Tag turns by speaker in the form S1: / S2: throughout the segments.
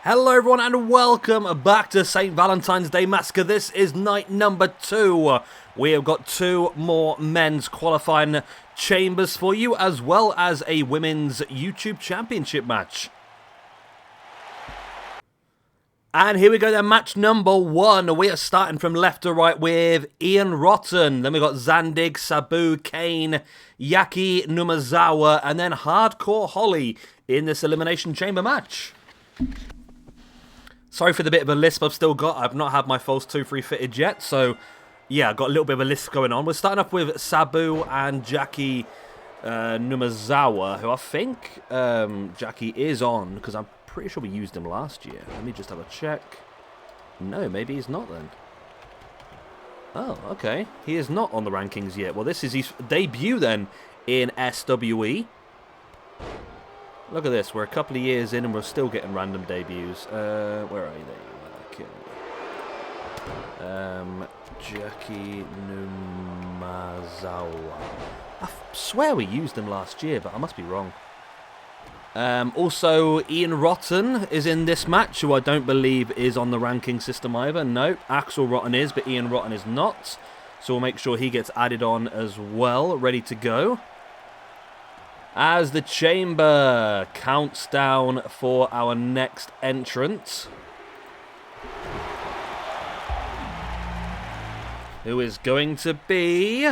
S1: Hello everyone and welcome back to St. Valentine's Day Massacre. This is night number 2. We have got 2 more men's qualifying chambers for you, as well as a women's YouTube championship match. And here we go then, match number 1. We are starting from left to right with Ian Rotten. Then we've got Zandig, Sabu, Kane, Jaki, Numazawa, and then Hardcore Holly in this Elimination Chamber match. Sorry for the bit of a lisp I've still got. I've not had my false tooth refitted yet, so yeah, I've got a little bit of a lisp going on. We're starting off with Sabu and Jaki Numazawa, who I think Jaki is on, because I'm pretty sure we used him last year. Let me just have a check. No, maybe he's not then. Oh, okay. He is not on the rankings yet. Well, this is his debut then in SWE. Look at this, we're a couple of years in and we're still getting random debuts. Where are they? Jaki Numazawa. I swear we used him last year, but I must be wrong. Also, Ian Rotten is in this match, who I don't believe is on the ranking system either. Nope, Axel Rotten is, but Ian Rotten is not. So we'll make sure he gets added on as well, ready to go. As the chamber counts down for our next entrant, who is going to be...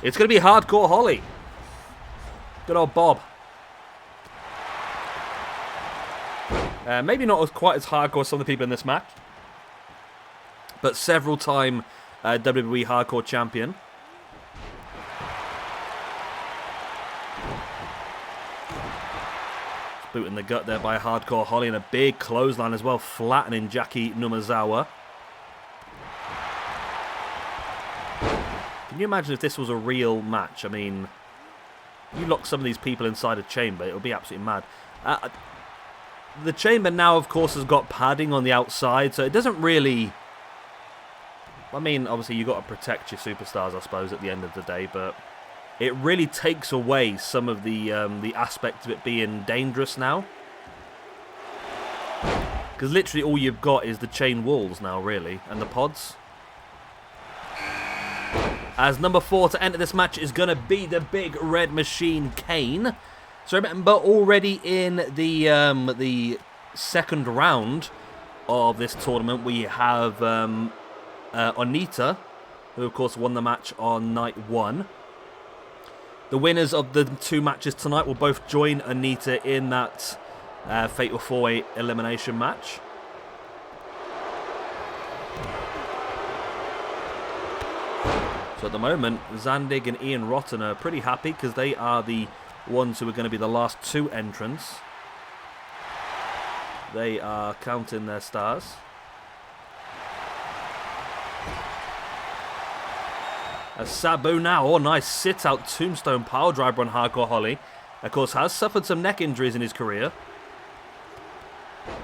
S1: It's going to be Hardcore Holly. Good old Bob. Maybe not quite as hardcore as some of the people in this match, but several-time WWE Hardcore Champion. Boot in the gut there by Hardcore Holly, and a big clothesline as well, flattening Jaki Numazawa. Can you imagine if this was a real match? I mean, you lock some of these people inside a chamber, it would be absolutely mad. The chamber now, of course, has got padding on the outside, so it doesn't really... I mean, obviously, you've got to protect your superstars, I suppose, at the end of the day, but... It really takes away some of the aspect of it being dangerous now. Because literally all you've got is the chain walls now, really, and the pods. As number 4 to enter this match is going to be the big red machine, Kane. So remember, already in the second round of this tournament, we have Onita, who of course won the match on night 1. The winners of the 2 matches tonight will both join Onita in that Fatal 4-Way elimination match. So at the moment, Zandig and Ian Rotten are pretty happy because they are the ones who are going to be the last 2 entrants. They are counting their stars. As Sabu now, oh nice sit-out tombstone power driver on Hardcore Holly. Of course, has suffered some neck injuries in his career.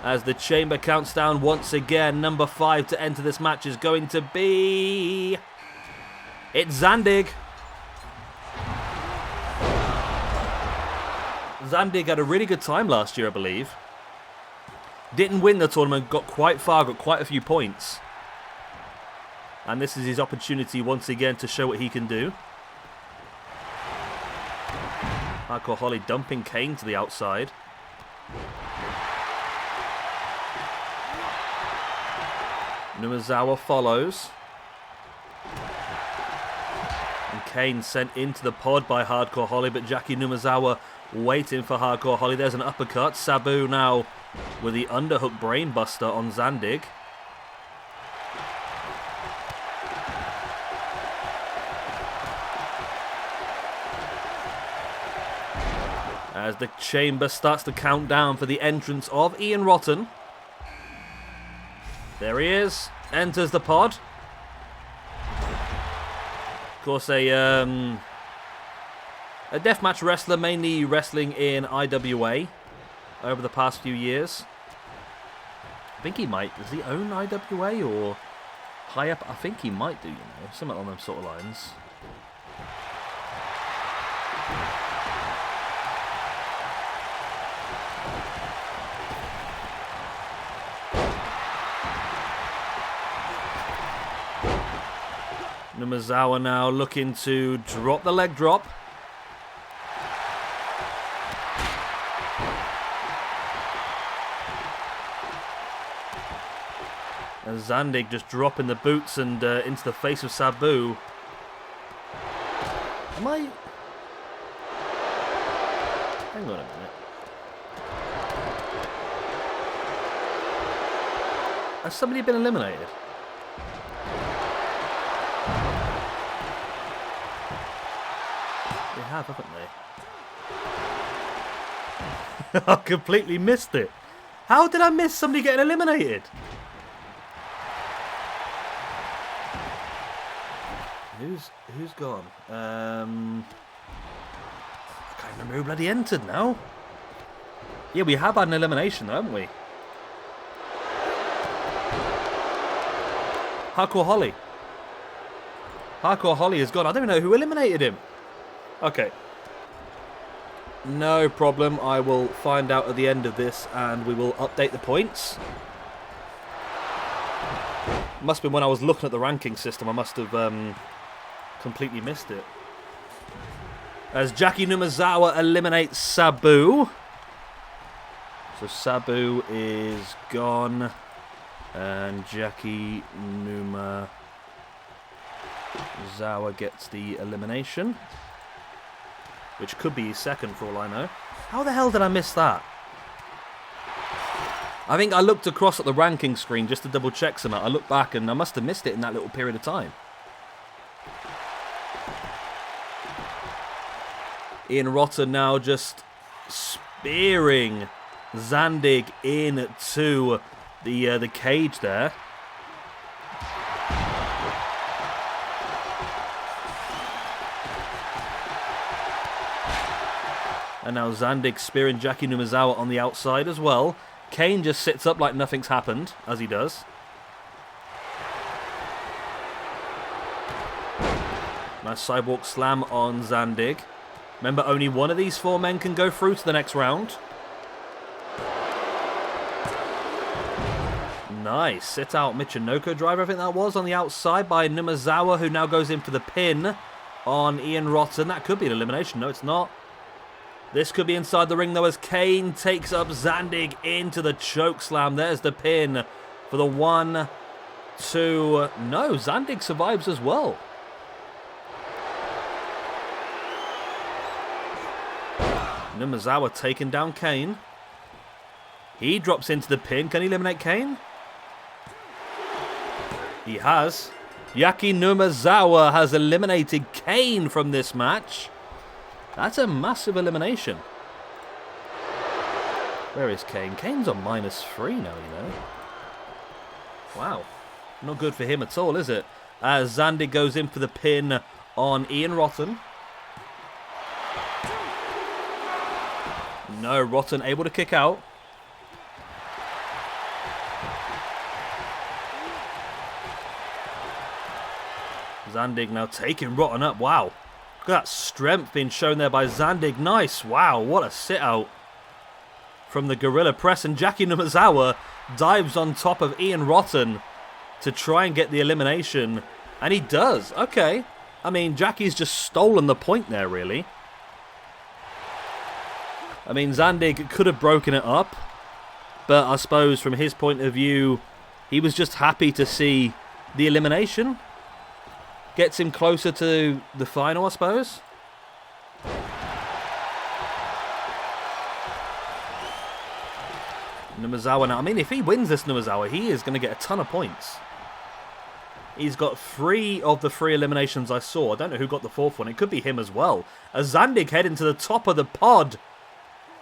S1: As the chamber counts down once again, number 5 to enter this match is going to be... It's Zandig. Zandig had a really good time last year, I believe. Didn't win the tournament, got quite far, got quite a few points. And this is his opportunity once again to show what he can do. Hardcore Holly dumping Kane to the outside. Numazawa follows. And Kane sent into the pod by Hardcore Holly, but Jaki Numazawa waiting for Hardcore Holly. There's an uppercut. Sabu now with the underhook brainbuster on Zandig. As the chamber starts to count down for the entrance of Ian Rotten. There he is. Enters the pod. Of course, a deathmatch wrestler, mainly wrestling in IWA over the past few years. I think he might. Does he own IWA or high up? I think he might do, you know. Something on them sort of lines. Numazawa now looking to drop the leg drop. And Zandig just dropping the boots and into the face of Sabu. Am I... Hang on a minute. Has somebody been eliminated? They have, haven't they? I completely missed it. How did I miss somebody getting eliminated? Who's gone? I can't remember who bloody entered now. Yeah, we have had an elimination, though, haven't we? Haku Holly. Haku Holly is gone. I don't know who eliminated him. Okay. No problem. I will find out at the end of this and we will update the points. Must have been when I was looking at the ranking system. I must have completely missed it. As Jaki Numazawa eliminates Sabu. So Sabu is gone. And Jaki Numazawa gets the elimination. Which could be his second for all I know. How the hell did I miss that? I think I looked across at the ranking screen just to double check something. I looked back and I must have missed it in that little period of time. Ian Rotter now just spearing Zandig into the cage there. And now Zandig spearing Jaki Numazawa on the outside as well. Kane just sits up like nothing's happened, as he does. Nice sidewalk slam on Zandig. Remember, only one of these four men can go through to the next round. Nice. Sit out Michinoko driver, I think that was, on the outside by Numazawa, who now goes in for the pin on Ian Rotten. That could be an elimination. No, it's not. This could be inside the ring, though, as Kane takes up Zandig into the choke slam. There's the pin for the 1, 2... No, Zandig survives as well. Numazawa taking down Kane. He drops into the pin. Can he eliminate Kane? He has. Jaki Numazawa has eliminated Kane from this match. That's a massive elimination. Where is Kane? Kane's on -3 now, you know. Wow. Not good for him at all, is it? As Zandig goes in for the pin on Ian Rotten. No, Rotten able to kick out. Zandig now taking Rotten up. Wow. Look at that strength being shown there by Zandig. Nice. Wow, what a sit-out from the Gorilla Press. And Jaki Numazawa dives on top of Ian Rotten to try and get the elimination. And he does. Okay. I mean, Jackie's just stolen the point there, really. I mean, Zandig could have broken it up. But I suppose from his point of view, he was just happy to see the elimination. Gets him closer to the final, I suppose. Numazawa now. I mean, if he wins this Numazawa, he is going to get a ton of points. He's got 3 of the 3 eliminations I saw. I don't know who got the 4th one. It could be him as well. As Zandig heading to the top of the pod.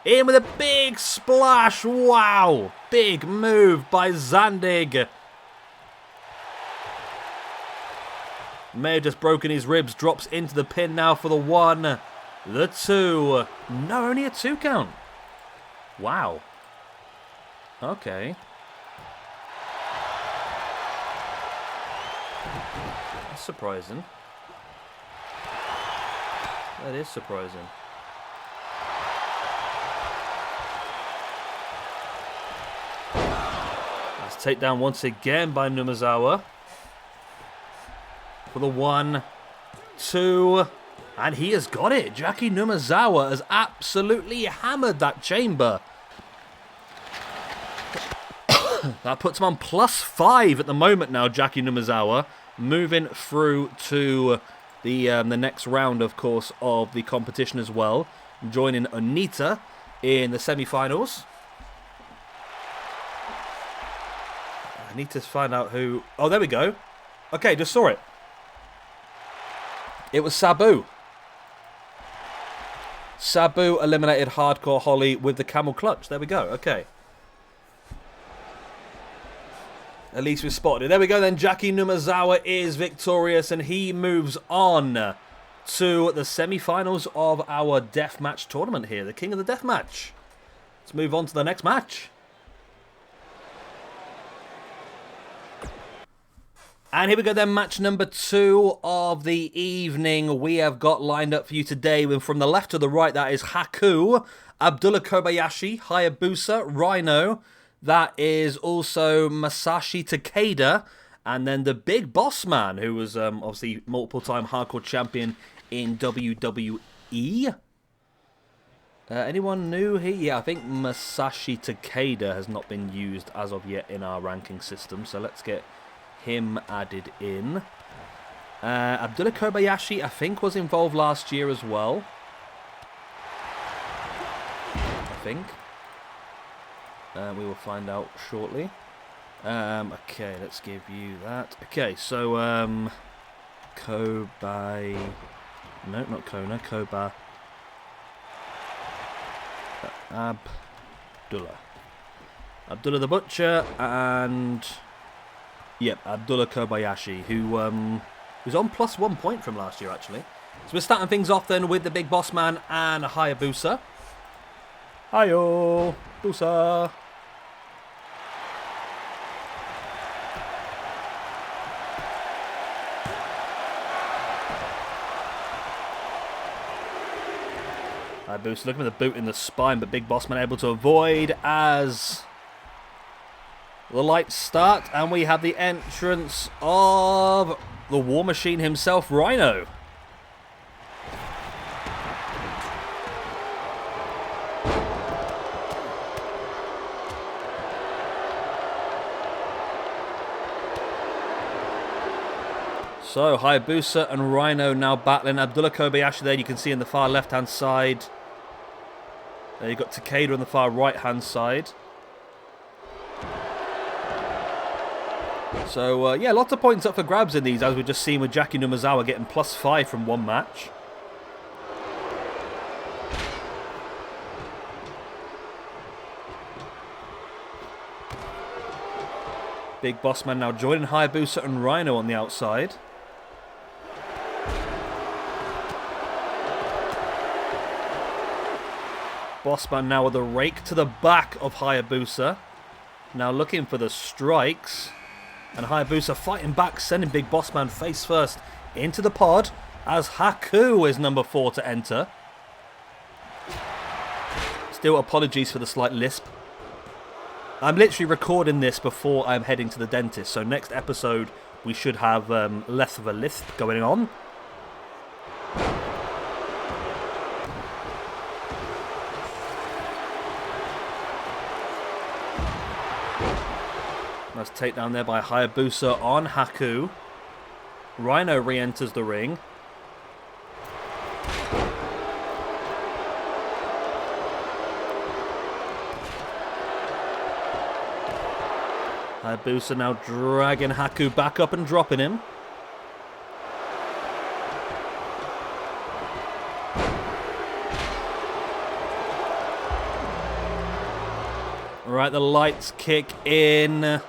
S1: In with a big splash. Wow. Big move by Zandig. May have just broken his ribs. Drops into the pin now for the 1, the 2. No, only a 2 count. Wow. Okay. That's surprising. That is surprising. Nice takedown once again by Numazawa. for the 1, 2, and he has got it. Jaki Numazawa has absolutely hammered that chamber. That puts him on +5 at the moment now, Jaki Numazawa. Moving through to the next round, of course, of the competition as well. Joining Onita in the semi-finals. I need to find out who... Oh, there we go. Okay, just saw it. It was Sabu. Sabu eliminated Hardcore Holly with the camel clutch. There we go. Okay. At least we spotted it. There we go then. Jaki Numazawa is victorious and he moves on to the semi-finals of our deathmatch tournament here. The king of the deathmatch. Let's move on to the next match. And here we go then, match number 2 of the evening. We have got lined up for you today. And from the left to the right, that is Haku, Abdullah Kobayashi, Hayabusa, Rhyno. That is also Masashi Takeda. And then the big boss man, who was obviously multiple-time hardcore champion in WWE. Anyone new here? Yeah, I think Masashi Takeda has not been used as of yet in our ranking system. So let's get him added in. Abdullah Kobayashi, I think, was involved last year as well. I think. We will find out shortly. Okay, let's give you that. Okay, so Kobai... No, not Kona. Koba... Abdullah. Abdullah the Butcher and... Yep, Abdullah Kobayashi, who was on +1 point from last year, actually. So we're starting things off then with the big boss man and Hayabusa. Hiyo! Busa! Hayabusa looking for the boot in the spine, but big boss man able to avoid as... the lights start, and we have the entrance of the War Machine himself, Rhyno. So, Hayabusa and Rhyno now battling. Abdullah Kobayashi there, you can see in the far left-hand side. There you've got Takeda on the far right-hand side. So, yeah, lots of points up for grabs in these, as we've just seen with Jaki Numazawa getting +5 from one match. Big boss man now joining Hayabusa and Rhyno on the outside. Bossman now with a rake to the back of Hayabusa. Now looking for the strikes. And Hayabusa fighting back, sending Big Bossman face first into the pod as Haku is number 4 to enter. Still apologies for the slight lisp. I'm literally recording this before I'm heading to the dentist. So next episode we should have less of a lisp going on. Nice takedown there by Hayabusa on Haku. Rhyno re-enters the ring. Hayabusa now dragging Haku back up and dropping him. Right, the lights kick in.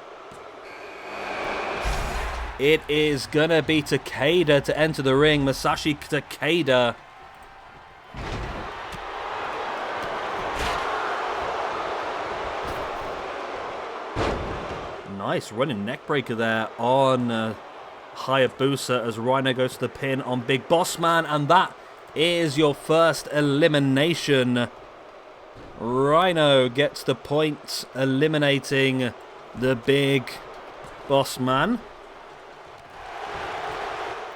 S1: It is gonna be Takeda to enter the ring. Masashi Takeda. Nice running neckbreaker there on Hayabusa as Rhyno goes to the pin on Big Boss Man. And that is your first elimination. Rhyno gets the point, eliminating the Big Boss Man.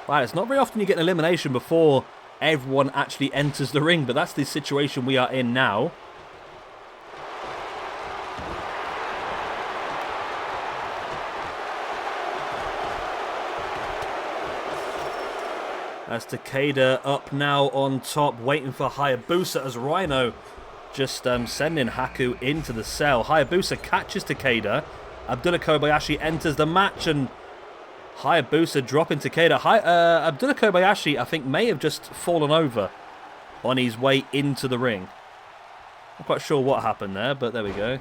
S1: Right, it's not very often you get an elimination before everyone actually enters the ring, but that's the situation we are in now. As Takeda up now on top, waiting for Hayabusa as Rhyno just sending Haku into the cell. Hayabusa catches Takeda. Abdullah Kobayashi enters the match and Hayabusa dropping Takeda. Abdullah Kobayashi, I think, may have just fallen over on his way into the ring. Not quite sure what happened there, but there we go.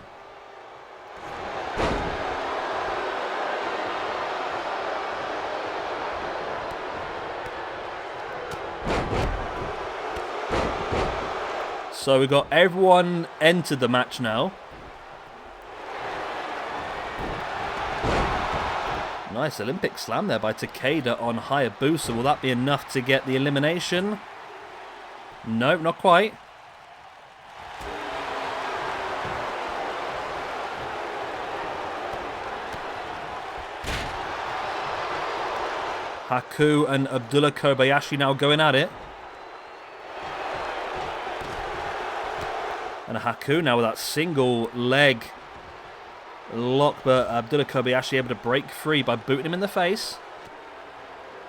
S1: So we've got everyone entered the match now. Nice Olympic slam there by Takeda on Hayabusa. Will that be enough to get the elimination? Nope, not quite. Haku and Abdullah Kobayashi now going at it. And Haku now with that single leg lock, but Abdullah Kobayashi able to break free by booting him in the face.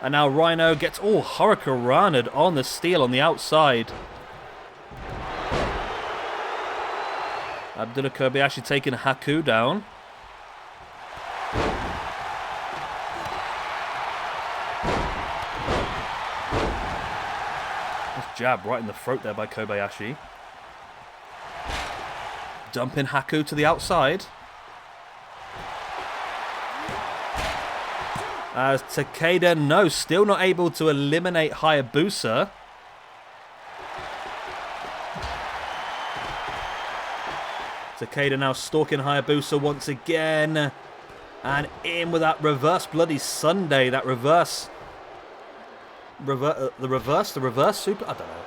S1: And now Rhyno gets hurricaned on the steel on the outside. Abdullah Kobayashi taking Haku down. Nice jab right in the throat there by Kobayashi. Dumping Haku to the outside. As Takeda, still not able to eliminate Hayabusa. Takeda now stalking Hayabusa once again. And in with that reverse bloody Sunday. That reverse super? I don't know.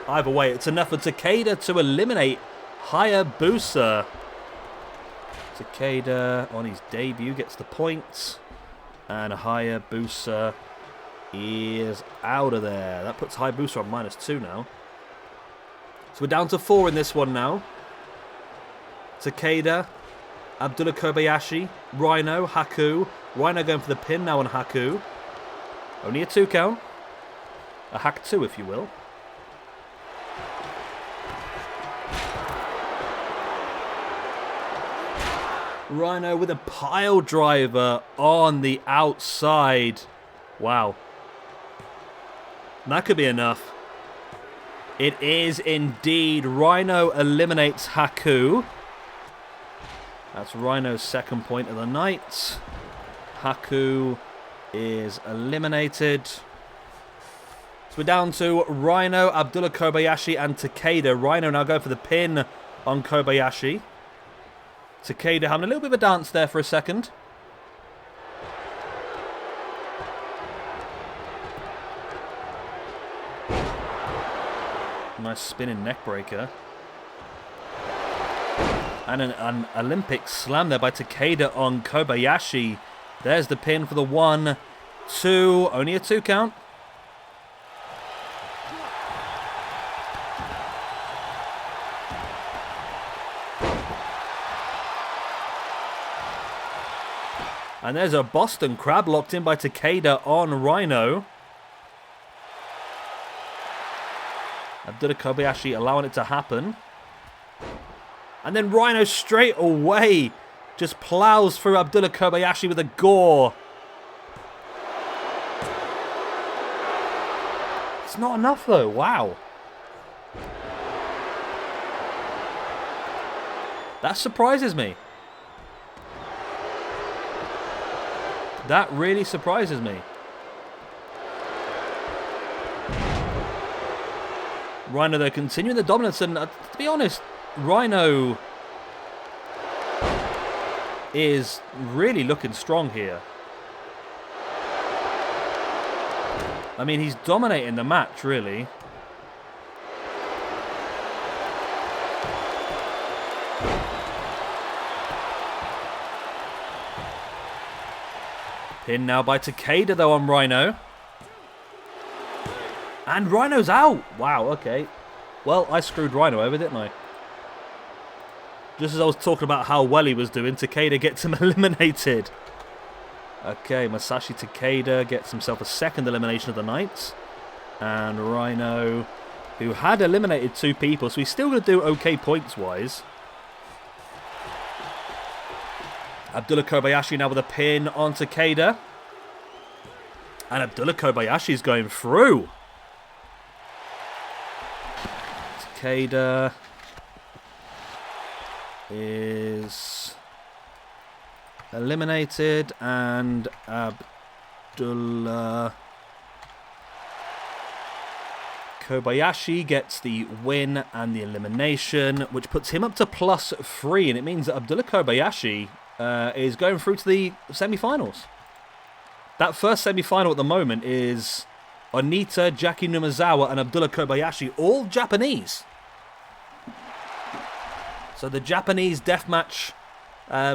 S1: Either way, it's enough for Takeda to eliminate Hayabusa. Takeda on his debut gets the points. And Hayabusa is out of there. That puts Hayabusa on -2 now. So we're down to 4 in this one now. Takeda, Abdullah Kobayashi, Rhyno, Haku. Rhyno going for the pin now on Haku. Only a 2 count. A hack 2, if you will. Rhyno with a pile driver on the outside. Wow. That could be enough. It is indeed. Rhyno eliminates Haku. That's Rhyno's second point of the night. Haku is eliminated. So we're down to Rhyno, Abdullah Kobayashi and Takeda. Rhyno now going for the pin on Kobayashi. Takeda having a little bit of a dance there for a second. Nice spinning neck breaker. And an Olympic slam there by Takeda on Kobayashi. There's the pin for the 1, 2. Only a 2 count. And there's a Boston Crab locked in by Takeda on Rhyno. Abdullah Kobayashi allowing it to happen. And then Rhyno straight away just plows through Abdullah Kobayashi with a gore. It's not enough though, wow. That surprises me. That really surprises me. Rhyno, though, continuing the dominance. And to be honest, Rhyno is really looking strong here. I mean, he's dominating the match, really. Pin now by Takeda, though, on Rhyno. And Rhyno's out. Wow, okay. Well, I screwed Rhyno over, didn't I? Just as I was talking about how well he was doing, Takeda gets him eliminated. Okay, Masashi Takeda gets himself a second elimination of the night. And Rhyno, who had eliminated 2 people, so he's still going to do okay points-wise. Abdullah Kobayashi now with a pin on Takeda. And Abdullah Kobayashi is going through. Takeda is eliminated. And Abdullah Kobayashi gets the win and the elimination, which puts him up to +3. And it means that Abdullah Kobayashi is going through to the semi-finals. That first semi-final at the moment is Onita, Jaki Numazawa, and Abdullah Kobayashi, all Japanese. So the Japanese deathmatch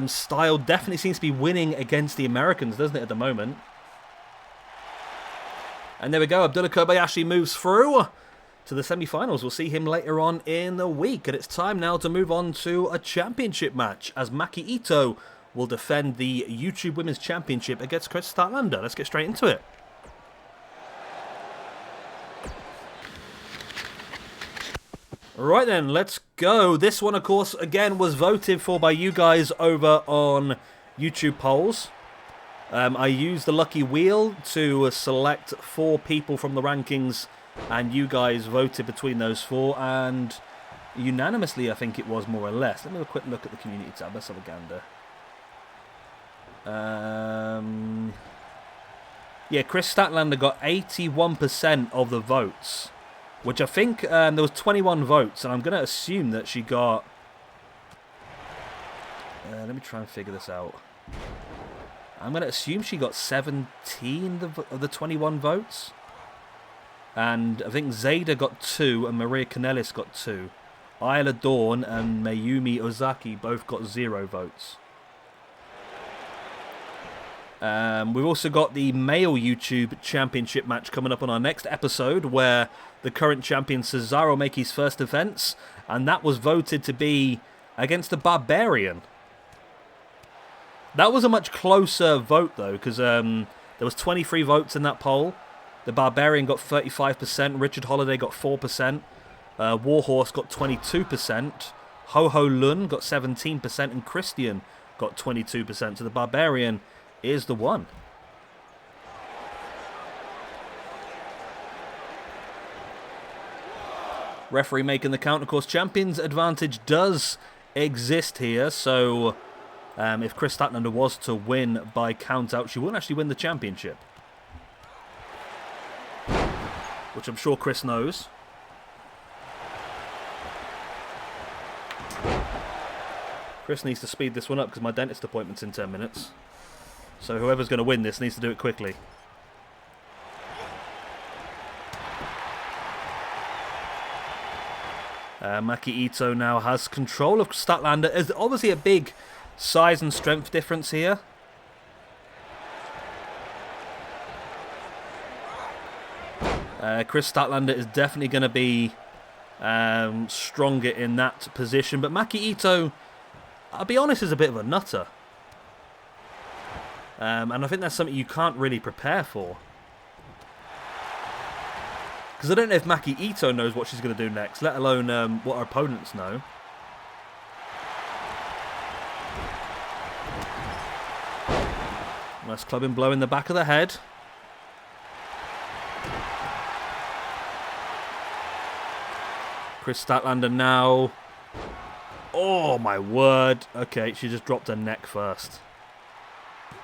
S1: style definitely seems to be winning against the Americans, doesn't it, at the moment? And there we go, Abdullah Kobayashi moves through to the semi-finals. We'll see him later on in the week. And it's time now to move on to a championship match, as Maki Itoh will defend the YouTube Women's Championship against Kris Statlander. Let's get straight into it. Right then, let's go. This one, of course, again, was voted for by you guys over on YouTube polls. I used the lucky wheel to select 4 people from the rankings, and you guys voted between those 4, and unanimously, I think it was, more or less. Let me have a quick look at the community tab. Let's have a gander. Yeah, Kris Statlander got 81% of the votes, which I think there was 21 votes, and I'm going to assume that she got... let me try and figure this out. I'm going to assume she got 17 of the 21 votes. And I think Zayda got 2 and Maria Kanellis got 2. Isla Dawn and Mayumi Ozaki both got 0 votes. We've also got the male YouTube Championship match coming up on our next episode, where the current champion Cesaro make his first defense, and that was voted to be against the Barbarian. That was a much closer vote, though, because there was 23 votes in that poll. The Barbarian got 35%, Richard Holiday got 4%, Warhorse got 22%, Ho-Ho Lun got 17%, and Christian got 22%. So the Barbarian is the one. Referee making the count. Of course, champion's advantage does exist here, so if Kris Statlander was to win by count out, she wouldn't actually win the championship, which I'm sure Kris knows. Kris needs to speed this one up because my dentist appointment's in 10 minutes. So whoever's going to win this needs to do it quickly. Maki Itoh now has control of Statlander. There's obviously a big size and strength difference here. Kris Statlander is definitely going to be stronger in that position. But Maki Itoh, I'll be honest, is a bit of a nutter. And I think that's something you can't really prepare for. Because I don't know if Maki Itoh knows what she's going to do next, let alone what her opponents know. Nice clubbing blow in the back of the head. Kris Statlander now. Oh my word. Okay, she just dropped her neck first.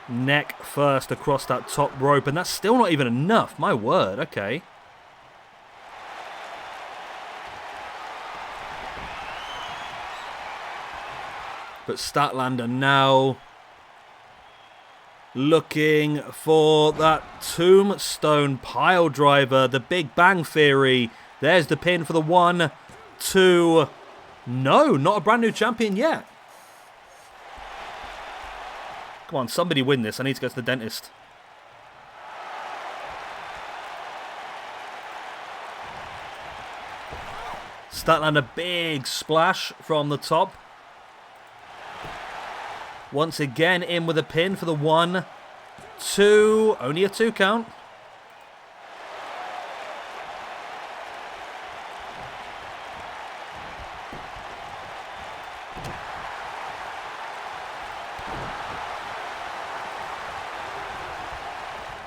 S1: Neck first across that top rope, and that's still not even enough. My word. Okay. But Statlander now looking for that tombstone pile driver, the Big Bang Theory. There's the pin for the 1, 2. No, not a brand new champion yet. Come on, somebody win this. I need to go to the dentist. Statlander, big splash from the top. Once again, in with a pin for the 1, 2. Only a 2 count.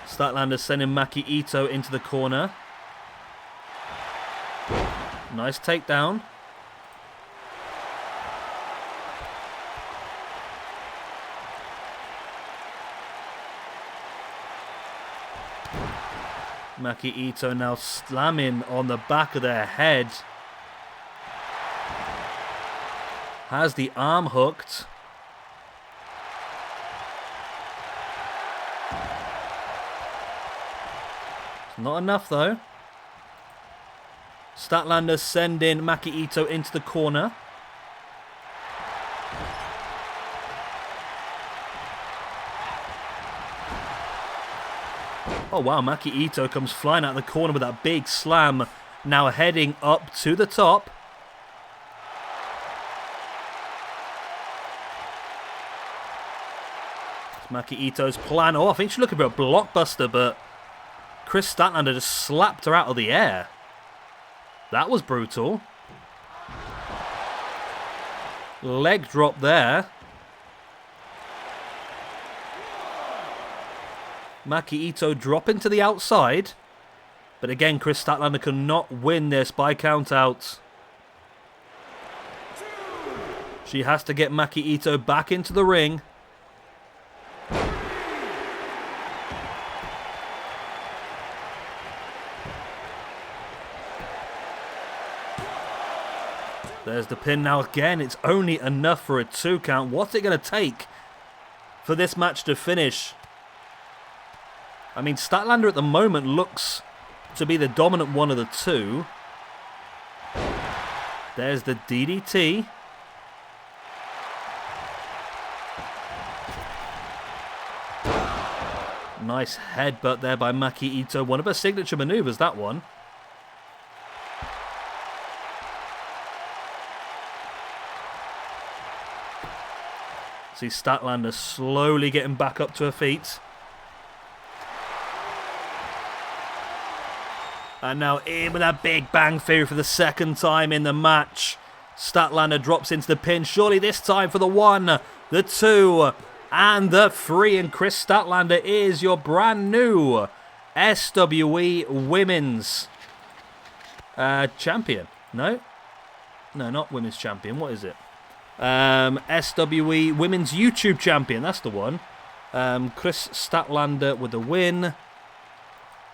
S1: Statlander sending Maki Itoh into the corner. Nice takedown. Maki Itoh now slamming on the back of their head. Has the arm hooked. Not enough though. Statlander sending Maki Itoh into the corner. Oh wow, Maki Itoh comes flying out of the corner with that big slam. Now heading up to the top. It's Maki Itoh's plan. Oh, I think she's looking for a blockbuster, but Kris Statlander just slapped her out of the air. That was brutal. Leg drop there. Maki Itoh dropping to the outside. But again, Kris Statlander cannot win this by count out. She has to get Maki Itoh back into the ring. There's the pin now again. It's only enough for a 2 count. What's it going to take for this match to finish? I mean, Statlander at the moment looks to be the dominant one of the two. There's the DDT. Nice headbutt there by Maki Itoh. One of her signature maneuvers, that one. See Statlander slowly getting back up to her feet. And now in with a big bang theory for the 2nd time in the match. Statlander drops into the pin. Surely this time for the 1, the 2, and the 3. And Kris Statlander is your brand new SWE Women's Champion. No, not Women's Champion. What is it? SWE Women's YouTube Champion. That's the one. Kris Statlander with the win.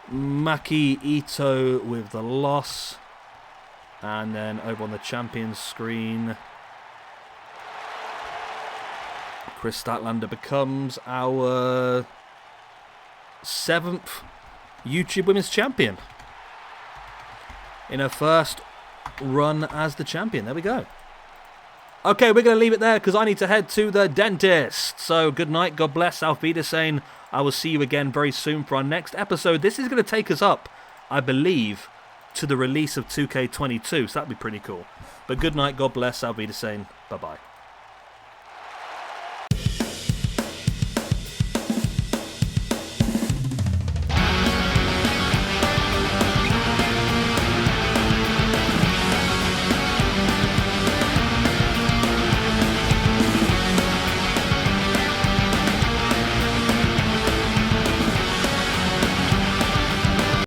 S1: Maki Itoh with the loss. And then over on the champions screen, Kris Statlander becomes our 7th YouTube Women's Champion in her first run as the champion. There we go. Okay, we're going to leave it there because I need to head to the dentist. So good night, God bless, Auf Wiedersehen. I will see you again very soon for our next episode. This is going to take us up, I believe, to the release of 2K22, so that'd be pretty cool. But good night, God bless, Auf Wiedersehen. Bye-bye.